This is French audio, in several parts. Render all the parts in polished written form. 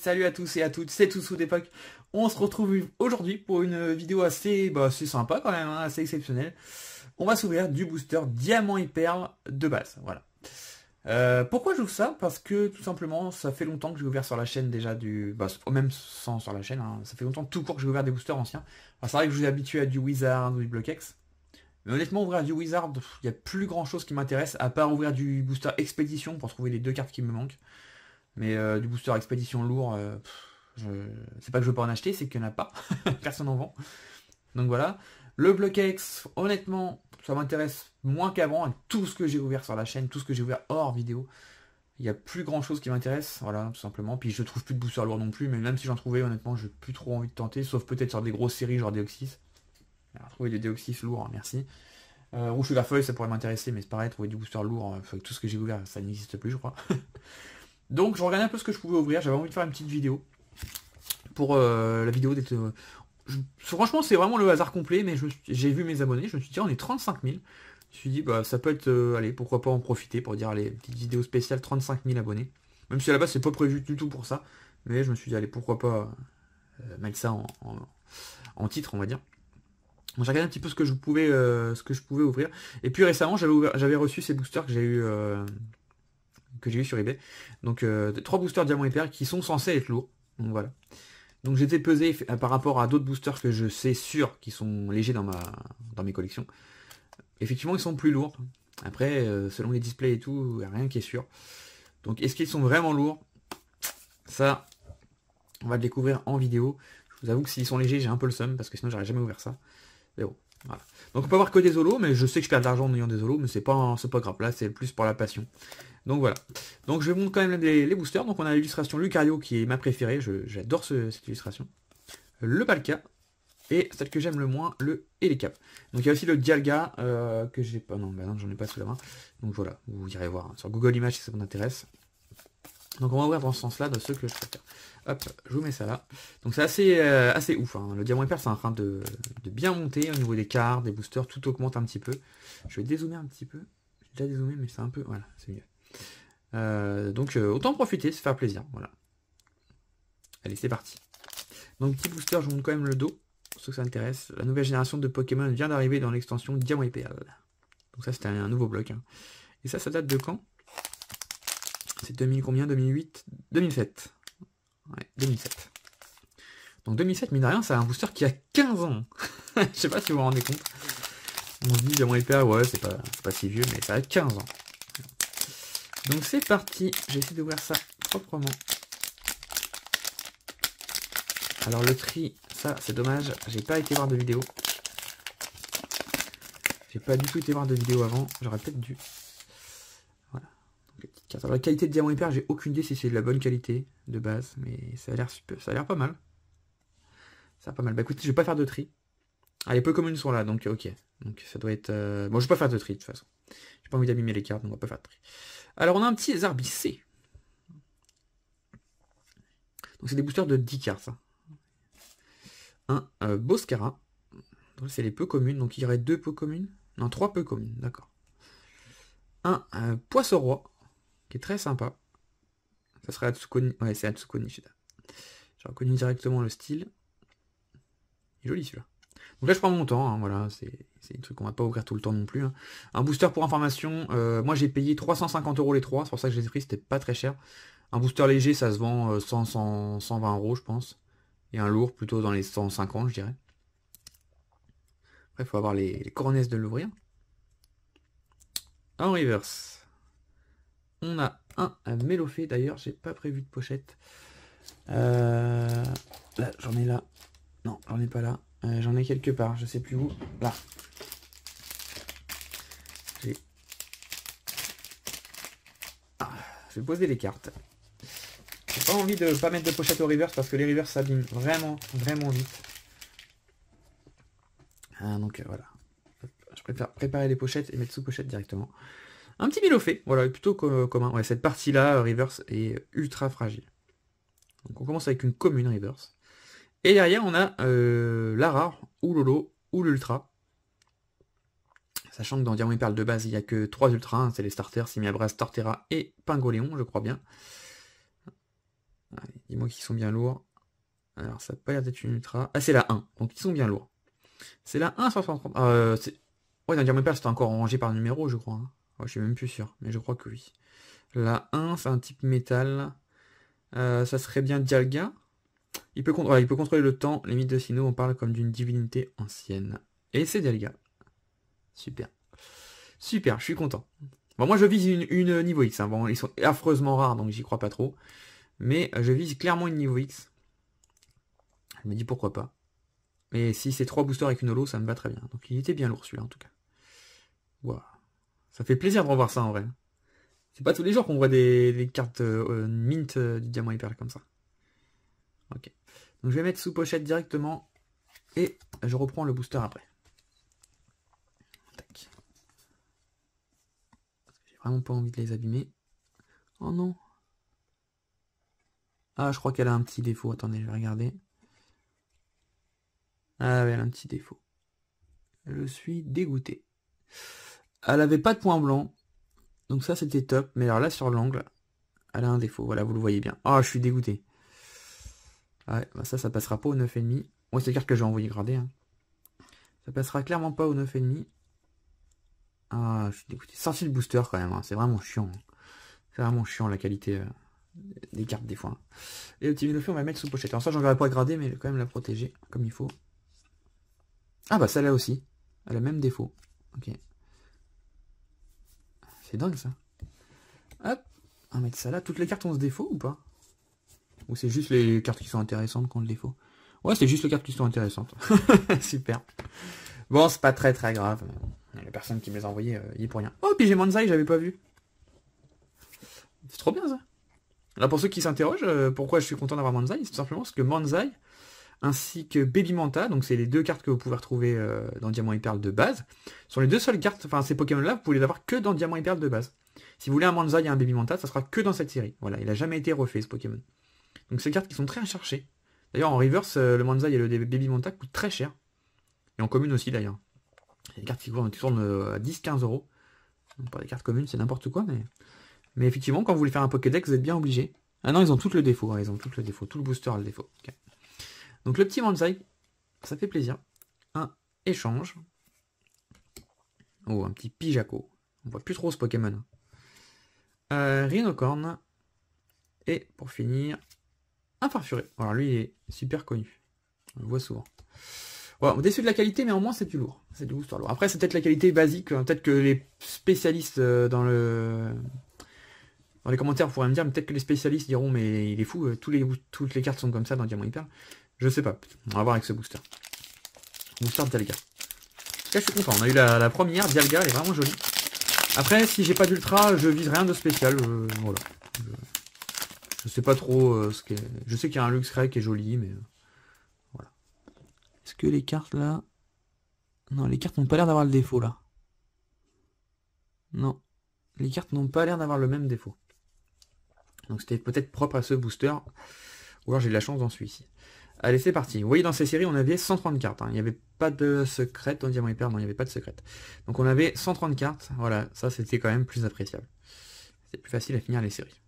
Salut à tous et à toutes, c'est Toussou d'époque. On se retrouve aujourd'hui pour une vidéo assez sympa quand même, hein, assez exceptionnelle. On va s'ouvrir du booster Diamant et Perle de base, voilà. Pourquoi j'ouvre ça? Parce que tout simplement, ça fait longtemps que j'ai ouvert sur la chaîne déjà même sans sur la chaîne, hein, ça fait longtemps tout court que j'ai ouvert des boosters anciens. Alors, c'est vrai que je vous ai habitué à du Wizard ou du Blockex. Mais honnêtement, ouvrir du Wizard, il n'y a plus grand chose qui m'intéresse, à part ouvrir du booster Expédition pour trouver les deux cartes qui me manquent. Mais du booster Expédition lourd, c'est pas que je veux pas en acheter, c'est qu'il n'y en a pas. Personne n'en vend. Donc voilà. Le Blockex, honnêtement, ça m'intéresse moins qu'avant, avec tout ce que j'ai ouvert sur la chaîne, tout ce que j'ai ouvert hors vidéo. Il n'y a plus grand chose qui m'intéresse, voilà, tout simplement. Puis je trouve plus de booster lourd non plus, mais même si j'en trouvais, honnêtement, j'ai plus trop envie de tenter, sauf peut-être sur des grosses séries genre Deoxys. Alors, trouver des Deoxys lourds, hein, merci. Rouge Sugar Feuille, ça pourrait m'intéresser, mais c'est pareil, trouver du booster lourd, tout ce que j'ai ouvert, ça n'existe plus, je crois. Donc je regardais un peu ce que je pouvais ouvrir, j'avais envie de faire une petite vidéo. Pour la vidéo d'être... franchement, c'est vraiment le hasard complet, mais j'ai vu mes abonnés, je me suis dit, on est 35 000. Je me suis dit, bah ça peut être, allez, pourquoi pas en profiter pour dire, allez, petite vidéo spéciale, 35 000 abonnés. Même si à la base, c'est pas prévu du tout pour ça. Mais je me suis dit, allez, pourquoi pas mettre ça en titre, on va dire. Bon, j'ai regardé un petit peu ce que je pouvais ouvrir. Et puis récemment, j'avais reçu ces boosters que j'ai eu sur eBay. Donc 3 boosters Diamant et Perle qui sont censés être lourds. Donc voilà. Donc j'ai été pesé par rapport à d'autres boosters que je sais sûr qui sont légers dans mes collections. Effectivement, ils sont plus lourds. Après, selon les displays et tout, il n'y a rien qui est sûr. Donc est-ce qu'ils sont vraiment lourds? Ça, on va le découvrir en vidéo. Je vous avoue que s'ils sont légers, j'ai un peu le seum parce que sinon j'aurais jamais ouvert ça. Mais bon, voilà. Donc on peut avoir que des holos, mais je sais que je perds de l'argent en ayant des holos, mais c'est pas grave. Là, c'est plus pour la passion. Donc voilà. Donc je vais vous montrer quand même les boosters. Donc on a l'illustration Lucario qui est ma préférée. J'adore cette illustration. Le Palkia. Et celle que j'aime le moins, le Hélicap. Donc il y a aussi le Dialga que j'ai pas. Non, bah non, j'en ai pas sous la main. Donc voilà, vous irez voir hein, sur Google Images si ça vous intéresse. Donc on va ouvrir dans ce sens-là, de ceux que je préfère. Hop, je vous mets ça là. Donc c'est assez ouf. Hein. Le Diamant et Perle, c'est en train de bien monter au niveau des cartes, des boosters, tout augmente un petit peu. Je vais dézoomer un petit peu. J'ai déjà dézoomé, mais c'est un peu. Voilà, c'est mieux. Donc autant en profiter, se faire plaisir. Voilà. Allez, c'est parti. Donc petit booster, je vous montre quand même le dos. Pour ceux que ça intéresse. La nouvelle génération de Pokémon vient d'arriver dans l'extension Diamant et Perle. Donc ça, c'était un nouveau bloc. Hein. Et ça date de quand? C'est 2000 combien? 2008 2007. Ouais, 2007. Donc 2007, mine de rien, c'est un booster qui a 15 ans. Je sais pas si vous vous rendez compte. On se dit Diamant et Perle, ouais, c'est pas si vieux, mais ça a 15 ans. Donc c'est parti. J'ai essayé d'ouvrir ça proprement. Alors le tri, ça c'est dommage. J'ai pas été voir de vidéo. J'ai pas du tout été voir de vidéo avant. J'aurais peut-être dû. Voilà. Donc, les petites cartes. Alors la qualité de Diamant et Perle, j'ai aucune idée si c'est de la bonne qualité de base, mais ça a l'air pas mal. Ça a pas mal. Bah écoutez, je vais pas faire de tri. Ah, les peu communes sont là, donc ok. Donc ça doit être. Bon, je vais pas faire de tri de toute façon. J'ai pas envie d'abîmer les cartes, donc on va pas faire de tri. Alors on a un petit Zarbicé. Donc c'est des boosters de 10 cartes. Ça. Un Boscara. C'est les peu communes, donc il y aurait 2 peu communes. Non, 3 peu communes, d'accord. Un Poisson-Roi, qui est très sympa. Ça serait Atsukoni. Ouais, c'est Atsukoni, J'ai reconnu directement le style. Il est joli celui-là. Donc là je prends mon temps, hein, voilà, c'est des trucs qu'on va pas ouvrir tout le temps non plus. Hein. Un booster pour information, moi j'ai payé 350 € les 3, c'est pour ça que je les ai pris, c'était pas très cher. Un booster léger ça se vend 120 € je pense. Et un lourd plutôt dans les 150 je dirais. Après il faut avoir les coronesses de l'ouvrir. En reverse. On a un Mélofée, d'ailleurs j'ai pas prévu de pochette. Là j'en ai là. Non j'en ai pas là. J'en ai quelque part, je sais plus où. Là. Je vais poser les cartes. J'ai pas envie de pas mettre de pochette au reverse parce que les reverse s'abîment vraiment vite. Donc voilà. Je préfère préparer les pochettes et mettre sous pochette directement. Un petit Mélofée, voilà, plutôt commun. Ouais, cette partie-là, reverse, est ultra fragile. Donc on commence avec une commune reverse. Et derrière, on a la rare, ou l'holo, ou l'ultra. Sachant que dans Diamant et Perle de base, il n'y a que 3 ultras, hein, c'est les starters, Simiabras, Torterra et Pingoléon, je crois bien. Dis-moi qu'ils sont bien lourds. Alors, ça n'a pas l'air d'être une ultra. Ah, c'est la 1. Donc, ils sont bien lourds. C'est la 1 130. Ouais, dans Diamant Hyper, c'était encore rangé par numéro, je crois. Hein. Ouais, je suis même plus sûr, mais je crois que oui. La 1, c'est un type métal. Ça serait bien Dialga. Il peut contrôler le temps. Les mythes de Sinnoh, on parle comme d'une divinité ancienne. Et c'est Dialga. Super. Super, je suis content. Bon, moi, je vise une niveau X. Hein. Bon, ils sont affreusement rares, donc j'y crois pas trop. Mais je vise clairement une niveau X. Je me dis pourquoi pas. Mais si c'est 3 boosters avec une holo, ça me va très bien. Donc il était bien lourd celui-là en tout cas. Wow. Ça fait plaisir de revoir ça en vrai. C'est pas tous les jours qu'on voit des cartes mint du diamant hyper comme ça. Ok. Donc je vais mettre sous pochette directement. Et je reprends le booster après. Tac. J'ai vraiment pas envie de les abîmer. Oh non. Ah, je crois qu'elle a un petit défaut. Attendez, je vais regarder. Ah ouais, elle a un petit défaut. Je suis dégoûté. Elle avait pas de point blanc. Donc ça c'était top. Mais alors là sur l'angle, elle a un défaut. Voilà, vous le voyez bien. Ah, je suis dégoûté. Ouais, bah ça passera pas au 9,5. Moi c'est clair que je vais envoyer grader. Hein. Ça passera clairement pas au 9,5. Ah, je suis dégoûté. Sorti le booster quand même. Hein. C'est vraiment chiant. Hein. C'est vraiment chiant la qualité des cartes des fois. Et le petit on va le mettre sous pochette. Alors ça j'en verrai pas grader, mais quand même la protéger comme il faut. Ah bah celle-là aussi. Elle a le même défaut. Ok. C'est dingue ça. Hop. On va mettre ça là. Toutes les cartes ont ce défaut ou pas? Ou c'est juste les cartes qui sont intéressantes qui ont le défaut? Ouais, c'est juste les cartes qui sont intéressantes. Super. Bon, c'est pas très très grave. La personne qui me les a envoyées, il est pour rien. Oh, puis j'ai Manzai, j'avais pas vu. C'est trop bien ça. Là, pour ceux qui s'interrogent, pourquoi je suis content d'avoir Manzai, c'est tout simplement parce que Manzai, ainsi que Baby Manta, donc c'est les deux cartes que vous pouvez retrouver dans Diamant et Perle de base, sont les deux seules cartes, enfin ces Pokémon-là, vous pouvez les avoir que dans Diamant et Perle de base. Si vous voulez un Manzai et un Baby Manta, ça sera que dans cette série. Voilà, il a jamais été refait ce Pokémon. Donc c'est des cartes qui sont très recherchées. D'ailleurs en reverse, le Manzai et le Baby Manta coûtent très cher. Et en commune aussi d'ailleurs. Il y a des cartes qui tournent à 10-15 euros. Donc, pas des cartes communes, c'est n'importe quoi, mais effectivement, quand vous voulez faire un Pokédex, vous êtes bien obligé. Ah non, ils ont tout le défaut, hein, ils ont tout le défaut. Tout le booster a le défaut. Okay. Donc le petit Manzai, ça fait plaisir. Un échange. Oh, un petit Pijaco. On voit plus trop ce Pokémon. Rhinocorn. Et pour finir, un Farfuré. Alors lui, il est super connu. On le voit souvent. Voilà, déçu de la qualité, mais au moins c'est plus lourd. C'est du booster lourd. Après, c'est peut-être la qualité basique. Peut-être que les spécialistes dans les commentaires pourraient me dire, peut-être que les spécialistes diront, mais il est fou, toutes les cartes sont comme ça dans Diamant Hyper. Je sais pas. On va voir avec ce booster. Booster Dialga. En tout cas, je suis content. On a eu la première. Dialga, elle est vraiment jolie. Après, si j'ai pas d'ultra, je vise rien de spécial. Voilà. Je sais pas trop ce qu'est. Je sais qu'il y a un Luxray qui est joli, mais voilà. Est-ce que les cartes là. Non, les cartes n'ont pas l'air d'avoir le défaut là. Non. Les cartes n'ont pas l'air d'avoir le même défaut. Donc c'était peut-être propre à ce booster. Ou alors j'ai de la chance dans celui-ci. Allez, c'est parti. Vous voyez, dans ces séries, on avait 130 cartes. Hein. Il n'y avait pas de secrète dans Diamant Hyper. Non, il n'y avait pas de secrète. Donc on avait 130 cartes. Voilà, ça c'était quand même plus appréciable. C'est plus facile à finir les séries.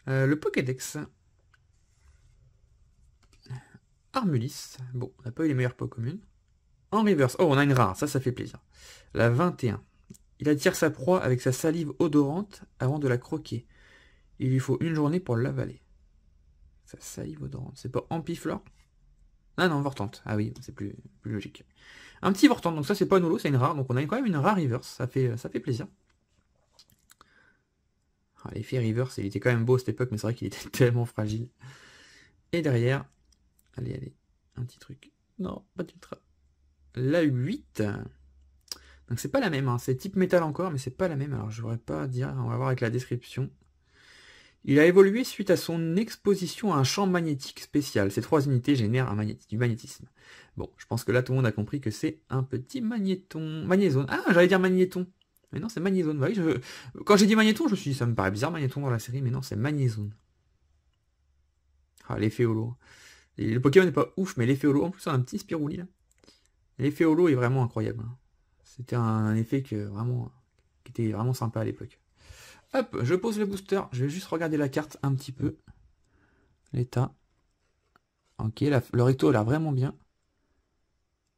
Le Pokédex. Armulis. Bon, on n'a pas eu les meilleurs Pokémon. En reverse. Oh, on a une rare. Ça fait plaisir. La 21. Il attire sa proie avec sa salive odorante avant de la croquer. Il lui faut une journée pour l'avaler. Sa salive odorante. C'est pas Ampiflore? Ah non, Vortante. Ah oui, c'est plus logique. Un petit Vortante. Donc ça, c'est pas un holo, c'est une rare. Donc on a quand même une rare reverse. Ça fait plaisir. Ah, l'effet reverse, il était quand même beau à cette époque, mais c'est vrai qu'il était tellement fragile. Et derrière, allez, un petit truc. Non, pas d'ultra. La 8. Donc c'est pas la même, hein. C'est type métal encore, mais c'est pas la même. Alors je voudrais pas dire, on va voir avec la description. Il a évolué suite à son exposition à un champ magnétique spécial. Ces 3 unités génèrent du magnétisme. Bon, je pense que là tout le monde a compris que c'est un petit magnéton. Magnézone. Ah, j'allais dire magnéton. Mais non, c'est magnézone. Bah oui, quand j'ai dit magnéton, je me suis dit, ça me paraît bizarre magnéton dans la série, mais non, c'est magnézone. Ah, l'effet holo. Et le Pokémon n'est pas ouf, mais l'effet holo, en plus on a un petit Spirouli là. L'effet holo est vraiment incroyable. Hein. C'était un effet qui était vraiment sympa à l'époque. Hop, je pose le booster. Je vais juste regarder la carte un petit peu. l'état. Ok, le recto a l'air vraiment bien.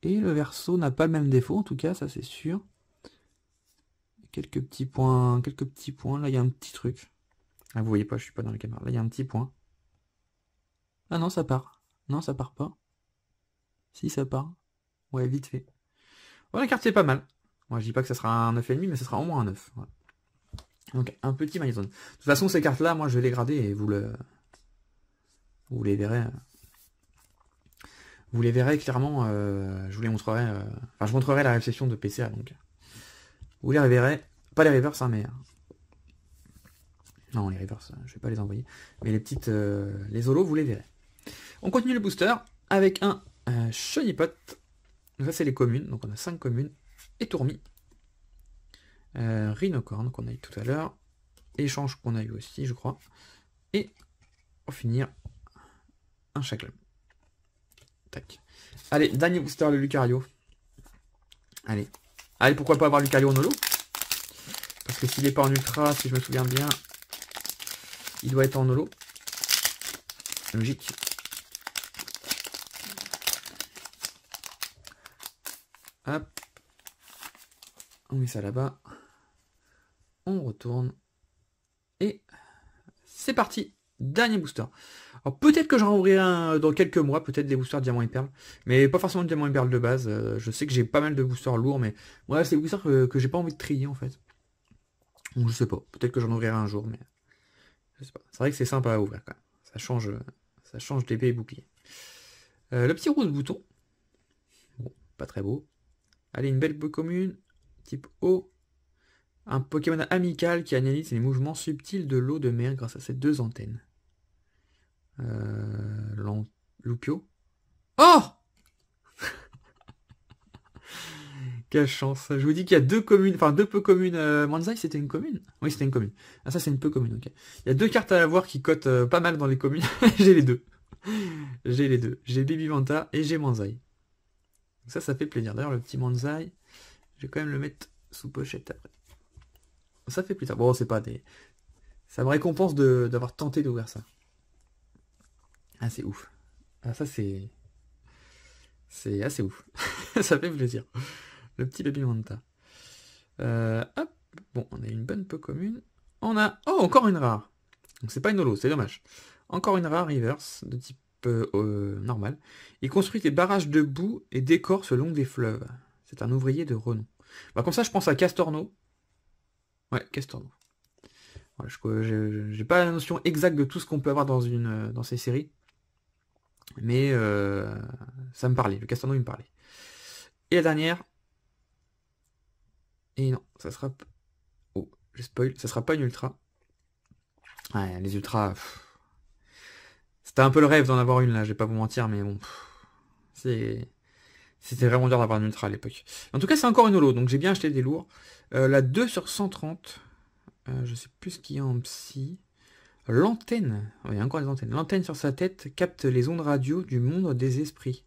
Et le verso n'a pas le même défaut, en tout cas, ça c'est sûr. Quelques petits points, là il y a un petit truc. Ah, vous voyez pas, je suis pas dans la caméra. Là il y a un petit point. Ah non, ça part. Non, ça part pas. Si, ça part. Ouais, vite fait. Bon, la carte c'est pas mal. Moi je dis pas que ça sera un 9,5, mais ça sera au moins un 9. Voilà. Donc un petit magnétone. De toute façon, ces cartes là, moi je vais les grader et vous les verrez. Vous les verrez clairement, je vous les montrerai. Enfin, je montrerai la réception de PCA, donc. Vous les verrez. Pas les reverse, hein, mais. Non, les reverse, je vais pas les envoyer. Mais les petites. Les holos, vous les verrez. On continue le booster avec un Shiny Pot. Ça, c'est les communes. Donc, on a 5 communes. Et Tourmi. Rhinocorn, qu'on a eu tout à l'heure. Échange qu'on a eu aussi, je crois. Et, pour finir, un Chaclum. Tac. Allez, dernier booster, le Lucario. Allez. Allez, pourquoi pas avoir Lucario en holo? Parce que s'il n'est pas en ultra, si je me souviens bien, il doit être en holo. Logique. Hop. On met ça là-bas. On retourne. Et c'est parti. Dernier booster. Alors peut-être que j'en ouvrirai un dans quelques mois, peut-être des boosters diamant et perle, mais pas forcément de diamant et perle de base. Je sais que j'ai pas mal de boosters lourds, mais ouais, c'est des boosters que j'ai pas envie de trier en fait. Donc je sais pas, peut-être que j'en ouvrirai un jour, mais je sais pas. C'est vrai que c'est sympa à ouvrir quand même. Ça change d'épée et bouclier. Le petit rose bouton. Bon, pas très beau. Allez, une belle commune, type O. Un Pokémon amical qui analyse les mouvements subtils de l'eau de mer grâce à ses 2 antennes. Lupio. Oh Quelle chance. Je vous dis qu'il y a 2 communes, enfin 2 peu communes. Manzai, c'était une commune? Oui, c'était une commune. Ah, ça, c'est une peu commune, ok. Il y a 2 cartes à avoir qui cotent pas mal dans les communes. J'ai les deux. J'ai les deux. J'ai Baby Vanta et j'ai Manzai. Ça fait plaisir. D'ailleurs, le petit Manzai, je vais quand même le mettre sous pochette après. Ça fait plaisir. Bon, c'est pas des... Ça me récompense d'avoir tenté d'ouvrir ça. Ah, c'est ouf. Ah, ça, c'est... C'est assez ouf. Ça fait plaisir. Le petit Baby Manta. Hop. Bon, on a une bonne peu commune. On a... Oh, encore une rare. Donc c'est pas une holo, c'est dommage. Encore une rare reverse de type normal. Il construit des barrages de boue et décore ce long des fleuves. C'est un ouvrier de renom. Bah, comme ça, je pense à Castorno. Ouais, Castorno. Voilà, j'ai pas la notion exacte de tout ce qu'on peut avoir dans ces séries. Mais ça me parlait. Le Castorno, il me parlait. Et la dernière. Et non, ça sera... Oh, je spoil. Ça sera pas une ultra. Ouais, les ultras... C'était un peu le rêve d'en avoir une là, je vais pas vous mentir, mais bon. C'était vraiment dur d'avoir une ultra à l'époque. En tout cas, c'est encore une holo, donc j'ai bien acheté des lourds. La 2 sur 130. Je sais plus ce qu'il y a en psy. L'antenne. Il y a encore des antennes. L'antenne sur sa tête capte les ondes radio du monde des esprits,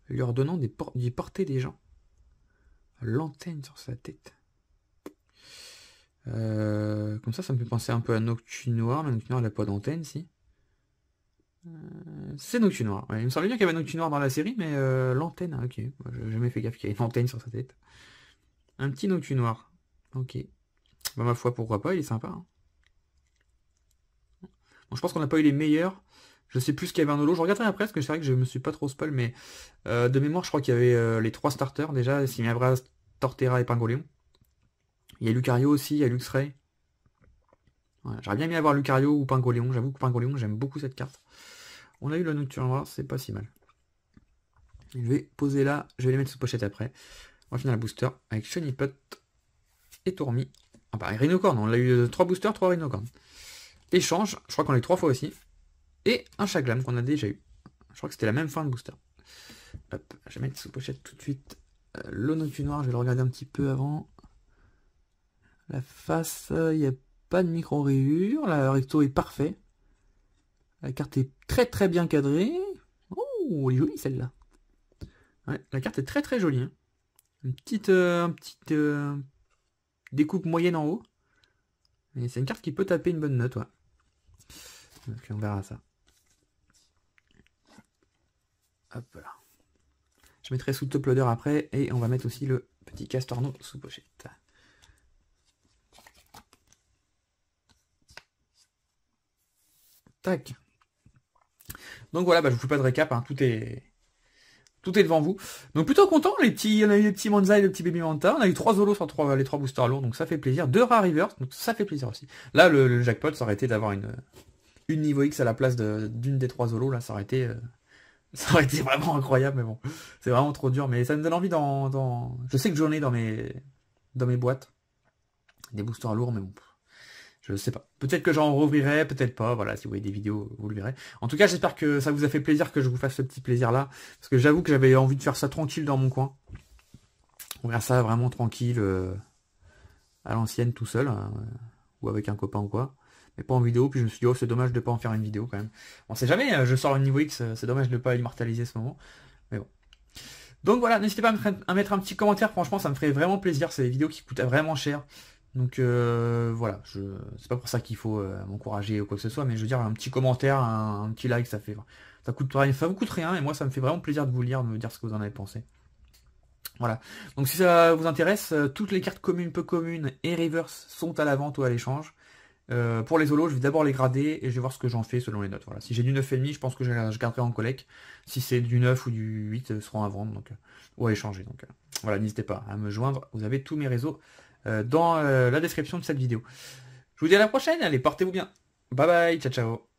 lui ordonnant d'y porter des gens. L'antenne sur sa tête. Comme ça me fait penser un peu à Noctunoir, mais Noctunoir n'a pas d'antenne, si. C'est Noctunoir. Ouais, il me semblait bien qu'il y avait Noctunoir dans la série, mais l'antenne, ok. J'ai jamais fait gaffe qu'il y avait une antenne sur sa tête. Un petit Noctunoir. Ok. Bah, ma foi, pourquoi pas, il est sympa. Hein. Bon, je pense qu'on n'a pas eu les meilleurs. Je sais plus ce qu'il y avait en holo. Je regarderai après, parce que c'est vrai que je me suis pas trop spoil, mais de mémoire, je crois qu'il y avait les 3 starters déjà. Simiabra, Torterra et Pingoléon. Il y a Lucario aussi, il y a Luxray. Voilà, j'aurais bien aimé avoir Lucario ou Pingoléon. J'avoue que Pingoléon, j'aime beaucoup cette carte. On a eu le Nocturnoir, c'est pas si mal. Je vais poser là, je vais les mettre sous pochette après. On va finir le booster avec Shiny Pot et Tourmi. Ah bah, Rhinocorn, on a eu 3 boosters, 3 Rhinocorn. Échange, je crois qu'on l'a eu 3 fois aussi. Et un Chaglam qu'on a déjà eu. Je crois que c'était la même fin de booster. Hop, je vais mettre sous pochette tout de suite. Le Nocturnoir, je vais le regarder un petit peu avant. La face, il n'y a pas de micro-rayure. La recto est parfait. La carte est très très bien cadrée. Oh, elle est jolie celle-là. Ouais, la carte est très très jolie. Hein. Une petite découpe moyenne en haut. Et c'est une carte qui peut taper une bonne note, ouais. Donc on verra ça. Hop là. Je mettrai sous top loader après et on va mettre aussi le petit Castorno sous pochette. Tac. Donc voilà, bah, je vous fais pas de récap, hein, tout est devant vous. Donc plutôt content, on a eu les petits Monza et le petit Baby Manta. On a eu 3 Zolos sur les 3 boosters lourds, donc ça fait plaisir. 2 Rare Reverse, donc ça fait plaisir aussi. Là, le jackpot, ça aurait été d'avoir une niveau X à la place d'une des 3 Zolos. Là, ça aurait été vraiment incroyable, mais bon. C'est vraiment trop dur. Mais ça me donne envie Je sais que j'en ai dans mes boîtes. Des boosters lourds, mais bon. Je sais pas. Peut-être que j'en rouvrirai, peut-être pas. Voilà, si vous voyez des vidéos, vous le verrez. En tout cas, j'espère que ça vous a fait plaisir que je vous fasse ce petit plaisir-là. Parce que j'avoue que j'avais envie de faire ça tranquille dans mon coin. On verra ça vraiment tranquille, à l'ancienne, tout seul. Hein, ou avec un copain ou quoi. Mais pas en vidéo. Puis je me suis dit, oh, c'est dommage de pas en faire une vidéo quand même. On sait jamais, je sors une niveau X, c'est dommage de pas immortaliser ce moment. Mais bon. Donc voilà, n'hésitez pas à mettre un petit commentaire. Franchement, ça me ferait vraiment plaisir. C'est des vidéos qui coûtent vraiment cher. Donc voilà, c'est pas pour ça qu'il faut m'encourager ou quoi que ce soit, mais je veux dire un petit commentaire, un petit like, ça vous coûte rien, et moi ça me fait vraiment plaisir de vous lire, de me dire ce que vous en avez pensé. Voilà. Donc si ça vous intéresse, toutes les cartes communes, peu communes et reverse sont à la vente ou à l'échange. Pour les solos, je vais d'abord les grader et je vais voir ce que j'en fais selon les notes. Voilà. Si j'ai du 9,5, je pense que je garderai en collect. Si c'est du 9 ou du 8, seront à vendre donc, ou à échanger. Donc voilà, n'hésitez pas à me joindre. Vous avez tous mes réseaux dans la description de cette vidéo. Je vous dis à la prochaine, allez, portez-vous bien. Bye bye, ciao ciao.